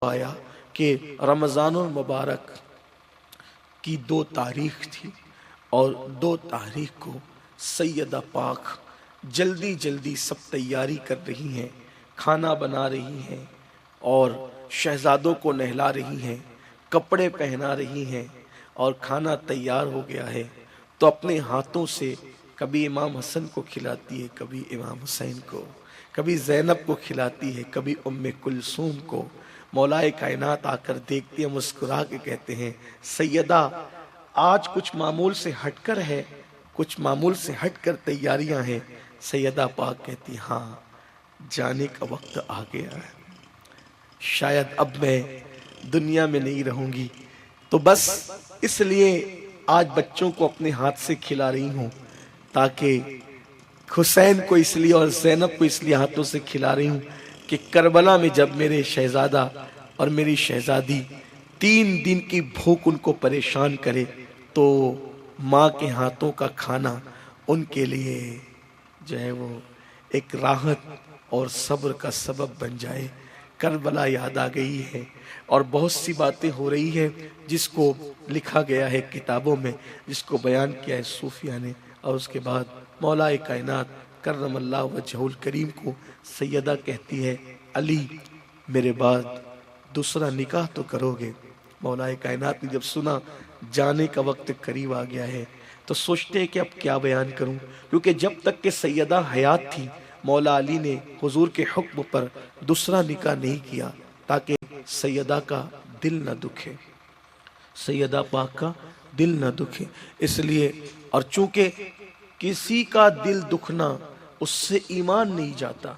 آیا کہ رمضان المبارک کی 2 تاریخ تھی اور 2 تاریخ کو سیدہ پاک جلدی جلدی سب تیاری کر رہی ہیں، کھانا بنا رہی ہیں اور شہزادوں کو نہلا رہی ہیں، کپڑے پہنا رہی ہیں اور کھانا تیار ہو گیا ہے تو اپنے ہاتھوں سے کبھی امام حسن کو کھلاتی ہے، کبھی امام حسین کو، کبھی زینب کو کھلاتی ہے، کبھی ام کلثوم کو۔ مولائے کائنات آ کر دیکھتے ہیں، مسکرا کے کہتے ہیں سیدہ آج کچھ معمول سے ہٹ کر ہے، کچھ معمول سے ہٹ کر تیاریاں ہیں۔ سیدہ پاک کہتی ہاں جانے کا وقت آ گیا ہے، شاید اب میں دنیا میں نہیں رہوں گی، تو بس اس لیے آج بچوں کو اپنے ہاتھ سے کھلا رہی ہوں، تاکہ حسین کو اس لیے اور زینب کو اس لیے ہاتھوں سے کھلا رہی ہوں کہ کربلا میں جب میرے شہزادہ اور میری شہزادی 3 دن کی بھوک ان کو پریشان کرے تو ماں کے ہاتھوں کا کھانا ان کے لیے جو ہے وہ ایک راحت اور صبر کا سبب بن جائے۔ کربلا یاد آ گئی ہے اور بہت سی باتیں ہو رہی ہیں جس کو لکھا گیا ہے کتابوں میں، جس کو بیان کیا ہے صوفیہ نے، اور اس کے بعد مولا کائنات کرم اللہ وجہہ الکریم کو سیدہ کہتی ہے علی میرے بعد دوسرا نکاح تو کرو گے۔ مولا کائنات نے جب سنا جانے کا وقت قریب آ گیا ہے تو سوچتے ہیں کہ اب کیا بیان کروں، کیونکہ جب تک کہ سیدہ حیات تھی مولا علی نے حضور کے حکم پر دوسرا نکاح نہیں کیا تاکہ سیدہ کا دل نہ دکھے، سیدہ پاک کا دل نہ دکھے۔ اس لیے اور چونکہ کسی کا دل دکھنا اس سے ایمان نہیں جاتا،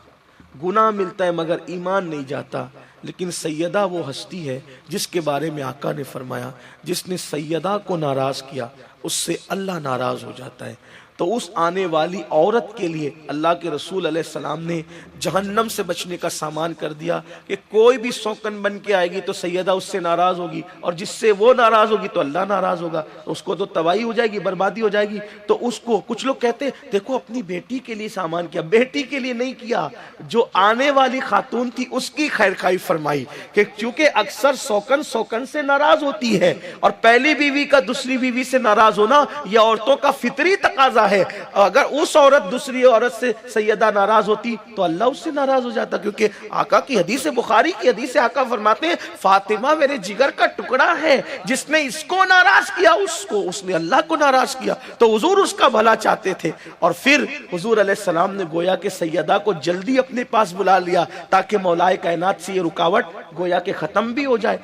گناہ ملتا ہے مگر ایمان نہیں جاتا، لیکن سیدہ وہ ہستی ہے جس کے بارے میں آقا نے فرمایا جس نے سیدہ کو ناراض کیا اس سے اللہ ناراض ہو جاتا ہے۔ تو اس آنے والی عورت کے لیے اللہ کے رسول علیہ السلام نے جہنم سے بچنے کا سامان کر دیا کہ کوئی بھی سوکن بن کے آئے گی تو سیدہ اس سے ناراض ہوگی، اور جس سے وہ ناراض ہوگی تو اللہ ناراض ہوگا، اس کو تو تباہی ہو جائے گی، بربادی ہو جائے گی۔ تو اس کو کچھ لوگ کہتے ہیں دیکھو اپنی بیٹی کے لیے سامان کیا، بیٹی کے لیے نہیں کیا، جو آنے والی خاتون تھی اس کی خیر خواہی فرمائی، کہ چونکہ اکثر سوکن سے ناراض ہوتی ہے اور پہلی بیوی کا دوسری بیوی سے ناراض ہونا یہ عورتوں کا فطری تقاضا ہے۔ اگر اس عورت دوسری عورت سے سیدہ ناراض ہوتی تو اللہ اس سے ناراض ہو جاتا، کیونکہ آقا کی حدیث بخاری کی حدیث آقا فرماتے ہیں فاطمہ میرے جگر کا ٹکڑا ہے، جس نے اس کو ناراض کیا اس نے اللہ کو ناراض کیا۔ تو حضور اس کا بھلا چاہتے تھے، اور پھر حضور علیہ السلام نے گویا کہ سیدہ کو جلدی اپنے پاس بلا لیا تاکہ مولائے کائنات سے یہ رکاوٹ گویا کہ ختم بھی ہو جائے۔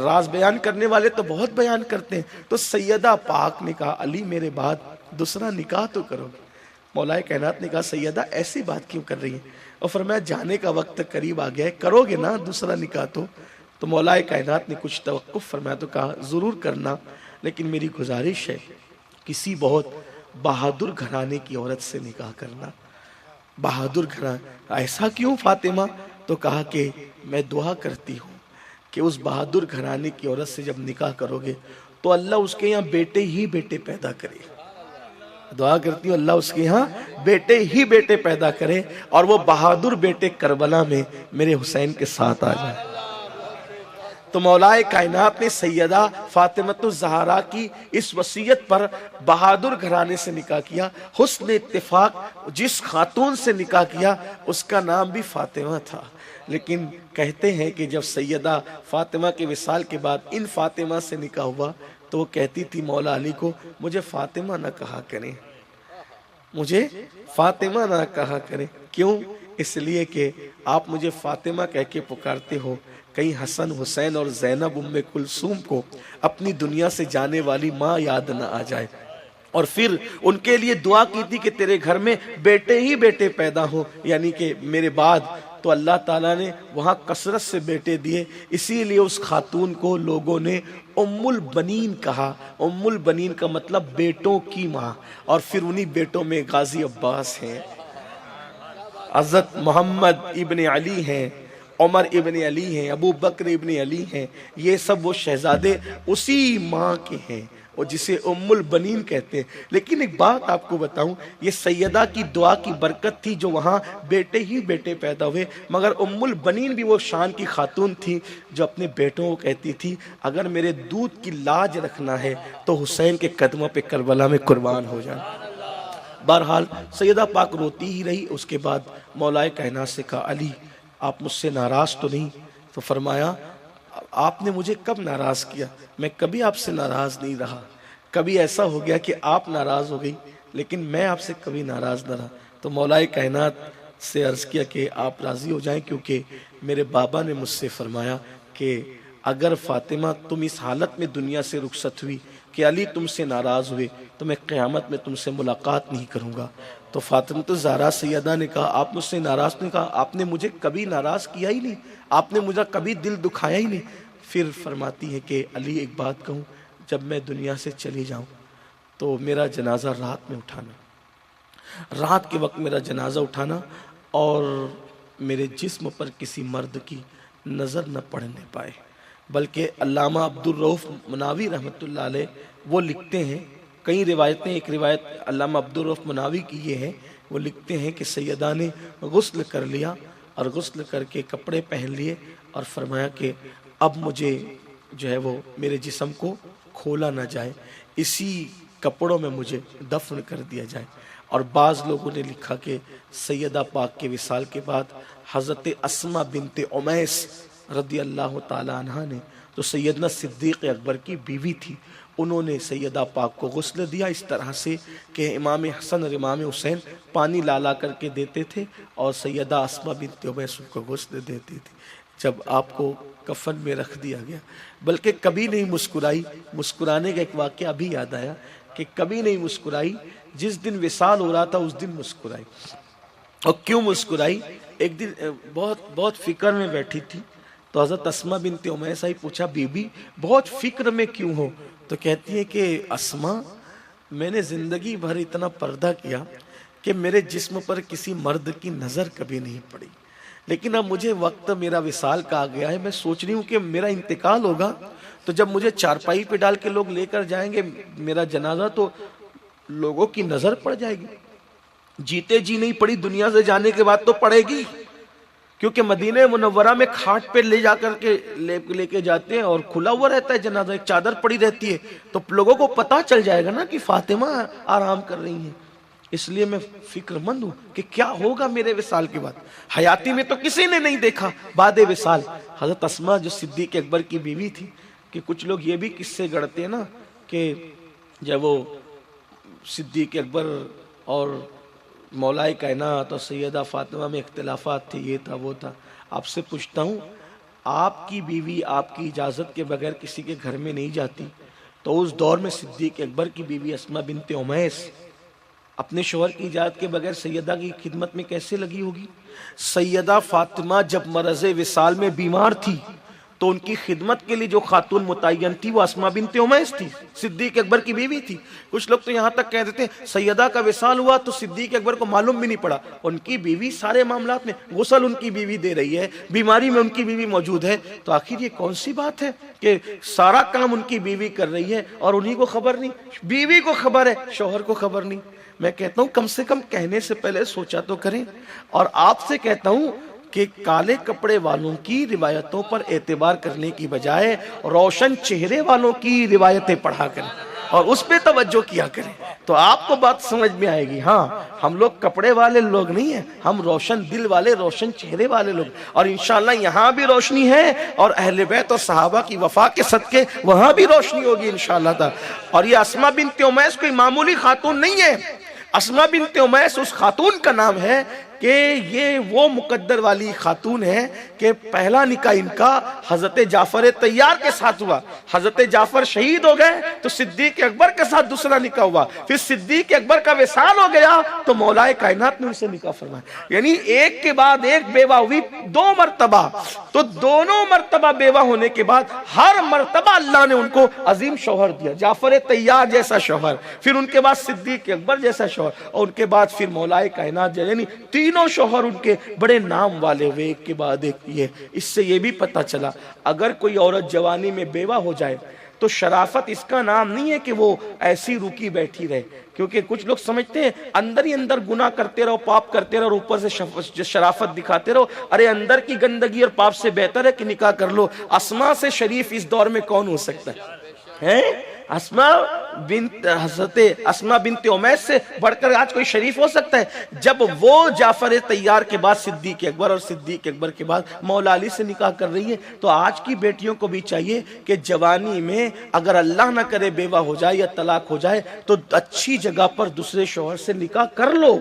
راز بیان کرنے والے تو بہت بیان کرتے ہیں، تو سیدہ پاک نے کہا علی میرے بعد دوسرا نکاح تو کرو گے۔ مولا کائنات نے کہا سیدہ ایسی بات کیوں کر رہی ہیں، اور فرمایا جانے کا وقت قریب آ گیا ہے، کرو گے نا دوسرا نکاح؟ تو مولا کائنات نے کچھ توقف فرمایا تو کہا ضرور کرنا، لیکن میری گزارش ہے کسی بہت بہادر گھرانے کی عورت سے نکاح کرنا۔ بہادر گھرانے، ایسا کیوں فاطمہ؟ تو کہا کہ میں دعا کرتی ہوں کہ اس بہادر گھرانے کی عورت سے جب نکاح کرو گے تو اللہ اس کے یہاں بیٹے ہی بیٹے پیدا کرے۔ دعا کرتی ہوں اللہ اس کے یہاں بیٹے ہی بیٹے پیدا کرے اور وہ بہادر بیٹے کربلا میں میرے حسین کے ساتھ آ جائے۔ تو مولا کائنات نے سیدہ فاطمۃ الزہرا کی اس وصیت پر بہادر گھرانے سے نکاح کیا۔ حسن اتفاق جس خاتون سے نکاح کیا اس کا نام بھی فاطمہ تھا، لیکن کہتے ہیں کہ جب سیدہ فاطمہ کے وصال کے بعد ان فاطمہ سے نکاح ہوا تو وہ کہتی تھی مولا علی کو مجھے فاطمہ نہ کہا کریں، مجھے فاطمہ نہ کہا کریں۔ کیوں؟ اس لیے کہ آپ مجھے فاطمہ کہہ کے پکارتے ہو، کہیں حسن حسین اور زینب ام کلثوم کو اپنی دنیا سے جانے والی ماں یاد نہ آ جائے۔ اور پھر ان کے لیے دعا کی تھی کہ تیرے گھر میں بیٹے ہی بیٹے پیدا ہو، یعنی کہ میرے بعد۔ تو اللہ تعالیٰ نے وہاں کثرت سے بیٹے دیے، اسی لیے اس خاتون کو لوگوں نے ام البنین کہا۔ ام البنین کا مطلب بیٹوں کی ماں، اور پھر انہی بیٹوں میں غازی عباس ہیں، حضرت محمد ابن علی ہیں، عمر ابن علی ہیں، ابو بکر ابن علی ہیں، یہ سب وہ شہزادے اسی ماں کے ہیں اور جسے ام البنین کہتے ہیں۔ لیکن ایک بات آپ کو بتاؤں، یہ سیدہ کی دعا کی برکت تھی جو وہاں بیٹے ہی بیٹے پیدا ہوئے، مگر ام البنین بھی وہ شان کی خاتون تھی جو اپنے بیٹوں کو کہتی تھی اگر میرے دودھ کی لاج رکھنا ہے تو حسین کے قدموں پہ کربلا میں قربان ہو جائے۔ بہرحال سیدہ پاک روتی ہی رہی۔ اس کے بعد مولا کائنات سے کہا علی آپ مجھ سے ناراض تو نہیں؟ تو فرمایا آپ نے مجھے کب ناراض کیا؟ میں کبھی آپ سے ناراض نہیں رہا۔ کبھی ایسا ہو گیا کہ آپ ناراض ہو گئی لیکن میں آپ سے کبھی ناراض نہ رہا۔ تو مولا کائنات سے عرض کیا کہ آپ راضی ہو جائیں، کیونکہ میرے بابا نے مجھ سے فرمایا کہ اگر فاطمہ تم اس حالت میں دنیا سے رخصت ہوئی کہ علی تم سے ناراض ہوئے تو میں قیامت میں تم سے ملاقات نہیں کروں گا۔ تو فاطمہ الزہرا سیدہ نے کہا آپ مجھ سے ناراض نہیں؟ کہا آپ نے مجھے کبھی ناراض کیا ہی نہیں، آپ نے مجھے کبھی دل دکھایا ہی نہیں۔ پھر فرماتی ہے کہ علی ایک بات کہوں، جب میں دنیا سے چلی جاؤں تو میرا جنازہ رات میں اٹھانا، رات کے وقت میرا جنازہ اٹھانا اور میرے جسم پر کسی مرد کی نظر نہ پڑنے پائے۔ بلکہ علامہ عبدالرؤف مناوی رحمۃ اللہ علیہ وہ لکھتے ہیں، کئی روایتیں، ایک روایت علامہ عبدالرؤف مناوی کی یہ ہے، وہ لکھتے ہیں کہ سیدہ نے غسل کر لیا اور غسل کر کے کپڑے پہن لیے اور فرمایا کہ اب مجھے جو ہے وہ میرے جسم کو کھولا نہ جائے، اسی کپڑوں میں مجھے دفن کر دیا جائے۔ اور بعض لوگوں نے لکھا کہ سیدہ پاک کے وصال کے بعد حضرت اسماء بنت عمیس رضی اللہ تعالی عنہ نے، تو سیدنا صدیق اکبر کی بیوی تھی، انہوں نے سیدہ پاک کو غسل دیا اس طرح سے کہ امام حسن اور امام حسین پانی لالا کر کے دیتے تھے اور سیدہ اسماء بنت عمیس کو غسل دیتی تھی۔ جب آپ کو کفن میں رکھ دیا گیا، بلکہ کبھی نہیں مسکرائی، مسکرانے کا ایک واقعہ ابھی یاد آیا کہ کبھی نہیں مسکرائی، جس دن وصال ہو رہا تھا اس دن مسکرائی۔ اور کیوں مسکرائی؟ ایک دن بہت فکر میں بیٹھی تھی تو حضرت اسماء بنت عمیس آئی، پوچھا بی بی بہت فکر میں کیوں ہو؟ تو کہتی ہے کہ اسماء میں نے زندگی بھر اتنا پردہ کیا کہ میرے جسم پر کسی مرد کی نظر کبھی نہیں پڑی، لیکن اب مجھے وقت میرا وصال کا آ گیا ہے، میں سوچ رہی ہوں کہ میرا انتقال ہوگا تو جب مجھے چارپائی پہ ڈال کے لوگ لے کر جائیں گے میرا جنازہ تو لوگوں کی نظر پڑ جائے گی، جیتے جی نہیں پڑی، دنیا سے جانے کے بعد تو پڑے گی، کیونکہ مدینہ منورہ میں کھاٹ پہ لے جا کر کے لے کے جاتے ہیں اور کھلا ہوا رہتا ہے جنازہ، ایک چادر پڑی رہتی ہے، تو لوگوں کو پتا چل جائے گا نا کہ فاطمہ آرام کر رہی ہیں۔ اس لیے میں فکر مند ہوں کہ کیا ہوگا میرے وصال کے بعد۔ حیاتی میں تو کسی نے نہیں دیکھا، بعد وصال حضرت اسماء جو صدیق اکبر کی بیوی تھی، کہ کچھ لوگ یہ بھی قصے گڑھتے ہیں نا کہ جب وہ صدیق اکبر اور مولا کائنات اور سیدہ فاطمہ میں اختلافات تھے، یہ تھا وہ تھا۔ آپ سے پوچھتا ہوں، آپ کی بیوی آپ کی اجازت کے بغیر کسی کے گھر میں نہیں جاتی، تو اس دور میں صدیق اکبر کی بیوی اسماء بنت عمیس اپنے شوہر کی اجازت کے بغیر سیدہ کی خدمت میں کیسے لگی ہوگی؟ سیدہ فاطمہ جب مرض وصال میں بیمار تھی تو ان کی خدمت کے لیے جو خاتون متعین تھی وہ اسماء بنت عمیس تھی، صدیق اکبر کی بیوی تھی۔ کچھ لوگ تو یہاں تک کہہ دیتے ہیں سیدہ کا وصال ہوا تو صدیق اکبر کو معلوم بھی نہیں پڑا، ان کی بیوی سارے معاملات میں، غسل ان کی بیوی دے رہی ہے، بیماری میں ان کی بیوی موجود ہے، تو آخر یہ کون سی بات ہے کہ سارا کام ان کی بیوی کر رہی ہے اور انہی کو خبر نہیں؟ بیوی کو خبر ہے، شوہر کو خبر نہیں۔ میں کہتا ہوں کم سے کم کہنے سے پہلے سوچا تو کریں۔ اور آپ سے کہتا ہوں کہ کالے کپڑے والوں کی روایتوں پر اعتبار کرنے کی بجائے روشن چہرے والوں کی روایتیں پڑھا کریں اور اس پہ توجہ کیا کریں، تو آپ کو بات سمجھ میں آئے گی۔ ہاں ہم لوگ کپڑے والے لوگ نہیں ہیں، ہم روشن دل والے، روشن چہرے والے لوگ، اور انشاءاللہ یہاں بھی روشنی ہے اور اہل بیت اور صحابہ کی وفا کے صدقے وہاں بھی روشنی ہوگی انشاءاللہ تعالی۔ اور یہ اسماء بنت عمیس کوئی معمولی خاتون نہیں ہے، اسماء بنت عمیس اس خاتون کا نام ہے کہ یہ وہ مقدر والی خاتون ہے کہ پہلا نکاح ان کا حضرت جعفر طیار کے ساتھ ہوا، حضرت جعفر شہید ہو گئے تو صدیق اکبر کے ساتھ دوسرا نکاح ہوا، پھر صدیق اکبر کا وصال ہو گیا تو مولا کائنات نے ان سے نکاح فرمایا، یعنی ایک کے بعد ایک بیوہ ہوئی 2 مرتبہ، تو دونوں مرتبہ بیوہ ہونے کے بعد ہر مرتبہ اللہ نے ان کو عظیم شوہر دیا، جعفر طیار جیسا شوہر، پھر ان کے بعد صدیق اکبر جیسا شوہر، اور ان کے بعد پھر مولا کائنات، یعنی تینوں شوہر ان کے بڑے نام والے ہوئے ایک کے بعد ایک یہ. اس سے یہ بھی پتہ چلا اگر کوئی عورت جوانی میں بیوہ ہو جائے تو شرافت اس کا نام نہیں ہے کہ وہ ایسی رکی بیٹھی رہے، کیونکہ کچھ لوگ سمجھتے ہیں اندر ہی اندر گناہ کرتے رہو، پاپ کرتے رہو اور اوپر سے شرافت دکھاتے رہو. ارے اندر کی گندگی اور پاپ سے بہتر ہے کہ نکاح کر لو. اسماء سے شریف اس دور میں کون ہو سکتا ہے؟ حضرت اسماء بنت امیس سے بڑھ کر آج کوئی شریف ہو سکتا ہے؟ جب وہ جعفر طیار کے بعد صدیق اکبر اور صدیق اکبر کے بعد مولا علی سے نکاح کر رہی ہے، تو آج کی بیٹیوں کو بھی چاہیے کہ جوانی میں اگر اللہ نہ کرے بیوہ ہو جائے یا طلاق ہو جائے تو اچھی جگہ پر دوسرے شوہر سے نکاح کر لو.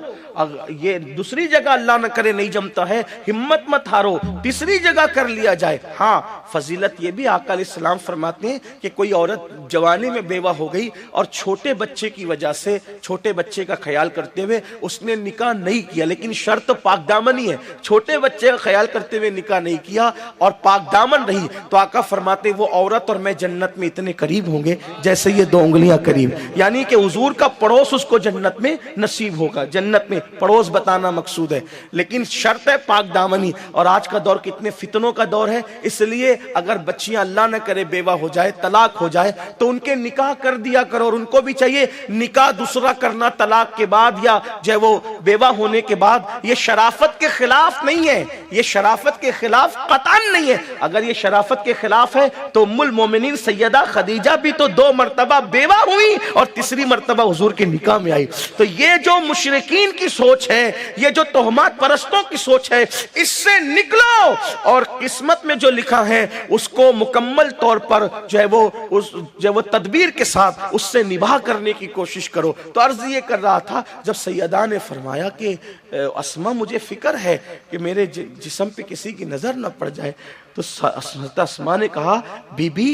یہ دوسری جگہ اللہ نہ کرے نہیں جمتا ہے، ہمت مت ہارو، تیسری جگہ کر لیا جائے. ہاں فضیلت یہ بھی آقا علیہ السلام فرماتے ہیں کہ کوئی عورت جوانی میں بیوہ ہو گئی اور چھوٹے بچے کی وجہ سے، چھوٹے بچے کا خیال کرتے ہوئے اس نے نکاح نہیں کیا، لیکن شرط پاک دامنی ہے، چھوٹے بچے کا خیال کرتے ہوئے نکاح نہیں کیا اور پاک دامن رہی، تو آقا فرماتے وہ عورت اور میں جنت میں اتنے قریب ہوں گے جیسے یہ دو انگلیاں قریب. یعنی کہ حضور کا پڑوس اس کو جنت میں نصیب ہوگا. جنت میں پڑوس بتانا مقصود ہے، لیکن شرط ہے پاک دامنی. اور آج کا دور کتنے فتنوں کا دور ہے، اس لیے اگر بچیاں اللہ نہ کرے بیوہ ہو جائے، طلاق ہو جائے، تو ان کے نکاح کر دیا کرو. اور ان کو بھی چاہیے نکاح دوسرا کرنا طلاق کے بعد یا جو وہ بیوہ ہونے کے بعد یہ شرافت کے خلاف نہیں ہے، یہ شرافت کے خلاف قطعاً نہیں ہے. اگر یہ شرافت کے خلاف ہے تو ام المومنین سیدہ خدیجہ بھی تو 2 مرتبہ بیوہ ہوئی اور تیسری مرتبہ حضور کے نکاح میں آئی. تو یہ جو مشرکین کی سوچ ہے، یہ جو تہمات پرستوں کی سوچ ہے، اس سے نکلو اور قسمت میں جو لکھا ہے اس کو مکمل طور پر جو وہ تدبیر کے ساتھ اس سے نباہ کرنے کی کوشش کرو. تو عرض یہ کر رہا تھا جب سیدہ نے فرمایا کہ اسماء مجھے فکر ہے کہ میرے جسم پہ کسی کی نظر نہ پڑ جائے، تو حضرت اسماء نے کہا بی بی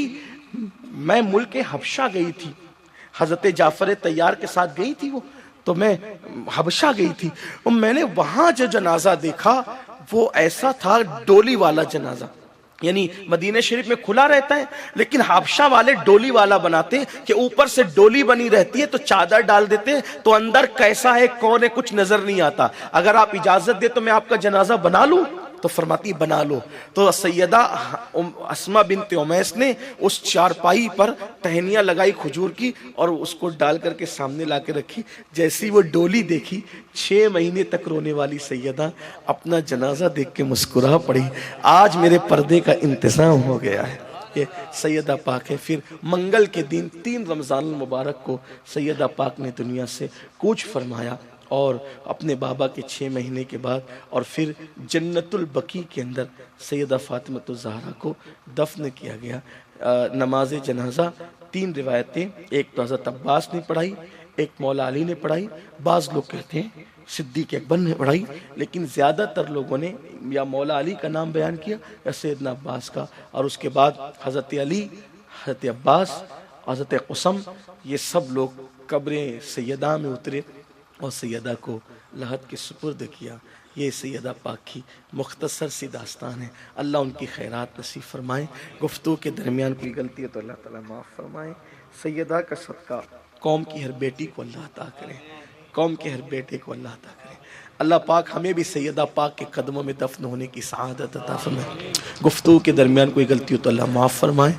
میں ملک حبشہ گئی تھی، حضرت جعفر طیار کے ساتھ گئی تھی وہ، تو میں حبشہ گئی تھی اور میں نے وہاں جو جنازہ دیکھا وہ ایسا تھا ڈولی والا جنازہ. یعنی مدینہ شریف میں کھلا رہتا ہے لیکن حبشہ والے ڈولی والا بناتے ہیں کہ اوپر سے ڈولی بنی رہتی ہے تو چادر ڈال دیتے ہیں تو اندر کیسا ہے کون ہے کچھ نظر نہیں آتا. اگر آپ اجازت دے تو میں آپ کا جنازہ بنا لوں؟ تو فرماتی بنا لو. تو سیدہ اسماء بنت امیس نے اس چارپائی پر ٹہنیاں لگائی کھجور کی اور اس کو ڈال کر کے سامنے لا کے رکھی. جیسی وہ ڈولی دیکھی 6 مہینے تک رونے والی سیدہ اپنا جنازہ دیکھ کے مسکرا پڑی. آج میرے پردے کا انتظام ہو گیا ہے. یہ سیدہ پاک ہے. پھر منگل کے دن 3 رمضان المبارک کو سیدہ پاک نے دنیا سے کوچ فرمایا اور اپنے بابا کے 6 مہینے کے بعد اور پھر جنت البقیع کے اندر سیدہ فاطمہ الزہرا کو دفن کیا گیا. نماز جنازہ 3 روایتیں، ایک تو حضرت عباس نے پڑھائی، ایک مولا علی نے پڑھائی، بعض لوگ کہتے ہیں صدیق اکبر نے پڑھائی، لیکن زیادہ تر لوگوں نے یا مولا علی کا نام بیان کیا یا سیدنا عباس کا. اور اس کے بعد حضرت علی، حضرت عباس، حضرت قسم، یہ سب لوگ قبر سیدہ میں اترے اور سیدہ کو لحد کے سپرد کیا. یہ سیدہ پاک کی مختصر سی داستان ہے. اللہ ان کی خیرات نصیب فرمائے. گفتگو کے درمیان کوئی غلطی ہے تو اللہ تعالیٰ معاف فرمائے. سیدہ کا صدقہ قوم کی ہر بیٹی کو اللہ عطا کرے، قوم کے ہر بیٹے کو اللہ عطا کرے. اللہ پاک ہمیں بھی سیدہ پاک کے قدموں میں دفن ہونے کی سعادت عطا فرمائے. گفتگو کے درمیان کوئی غلطی ہو تو اللہ معاف فرمائے.